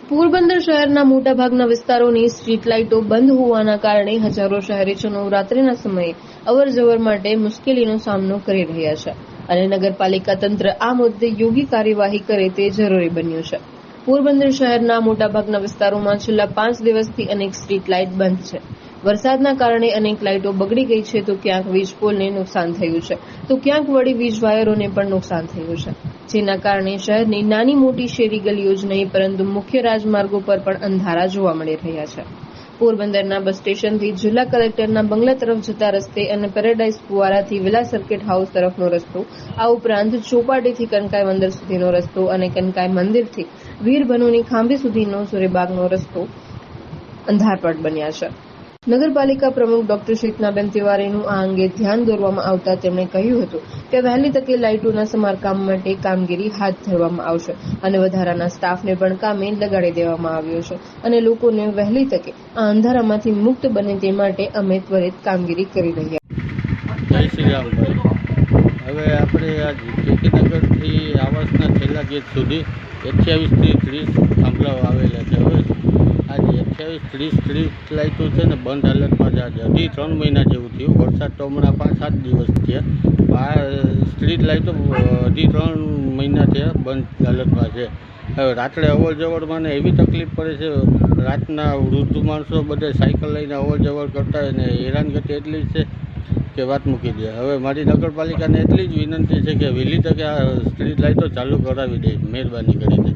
પોરબંદર શહેરના મોટાભાગના વિસ્તારોની સ્ટ્રીટ લાઇટો બંધ હોવાના કારણે હજારો શહેરીજનો રાત્રિના સમયે અવરજવર માટે મુશ્કેલીનો સામનો કરી રહ્યા છે અને નગરપાલિકા તંત્ર આ મુદ્દે યોગ્ય કાર્યવાહી કરે તે જરૂરી બન્યું છે. પોરબંદર શહેરના મોટાભાગના વિસ્તારોમાં છેલ્લા 5 દિવસથી અનેક સ્ટ્રીટ લાઇટ બંધ છે. વરસાદના કારણે અનેક લાઇટો બગડી ગઈ છે તો ક્યાંક વીજ પોલને નુકસાન થયું છે તો ક્યાંક વળી વીજ વાયરોને પણ નુકસાન થયું છે, જેના કારણે શહેરની નાની મોટી શેરી ગલીઓ જ નહીં પરંતુ મુખ્ય રાજમાર્ગો પર પણ અંધારા જોવા મળી રહ્યા છે. પોરબંદરના બસ સ્ટેશનથી જિલ્લા કલેક્ટરના બંગલા તરફ જતા રસ્તે અને પેરાડાઇઝ ફુવારાથી વિલા સર્કિટ હાઉસ તરફનો રસ્તો, આ ઉપરાંત ચોપાટીથી કનકાઈ મંદિર સુધીનો રસ્તો અને કનકાઈ મંદિરથી વીરબનુની ખાંભી સુધીનો સૂર્યબાગનો રસ્તો અંધારપટ બન્યા છે. નગરપાલિકા પ્રમુખ ડોક્ટર શીતનાબેન તિવારીનું આ અંગે ધ્યાન દોરવામાં આવતા તેમણે કહ્યું હતું કે વહેલી તકે લાઇટોના સમારકામ માટે કામગીરી હાથ ધરવામાં આવશે અને વધારાના સ્ટાફને પણ કામે લગાડી દેવામાં આવ્યો છે અને લોકોને વહેલી તકે આ અંધારામાંથી મુક્ત બને તે માટે અમે ત્વરિત કામગીરી કરી રહ્યા. જય શ્રી રામભાઈ. હવે આપણે આ કેકીનગરથી આવાસના છેલ્લા ગેટ સુધી 28 થી 30 થાંભલાઓ આવેલા છે. હવે આજે 28-30 સ્ટ્રીટ લાઇટો છે ને બંધ હાલતમાં જ આજે 2-3 મહિના જેવું થયું. વરસાદ તો હમણાં 5-7 દિવસ થયા. આ સ્ટ્રીટ લાઇટો 2-3 મહિના થયા બંધ હાલતમાં છે. હવે રાત્રે અવર જવરમાં ને એવી તકલીફ પડે છે. રાતના વૃદ્ધ માણસો બધે સાયકલ લઈને અવર જવર કરતા હોય ને હેરાનગતિ એટલી જ છે કે વાત મૂકી દે. હવે મારી નગરપાલિકાને એટલી જ વિનંતી છે કે વહેલી તકે આ સ્ટ્રીટ લાઇટો ચાલુ કરાવી દે, મહેરબાની કરીને.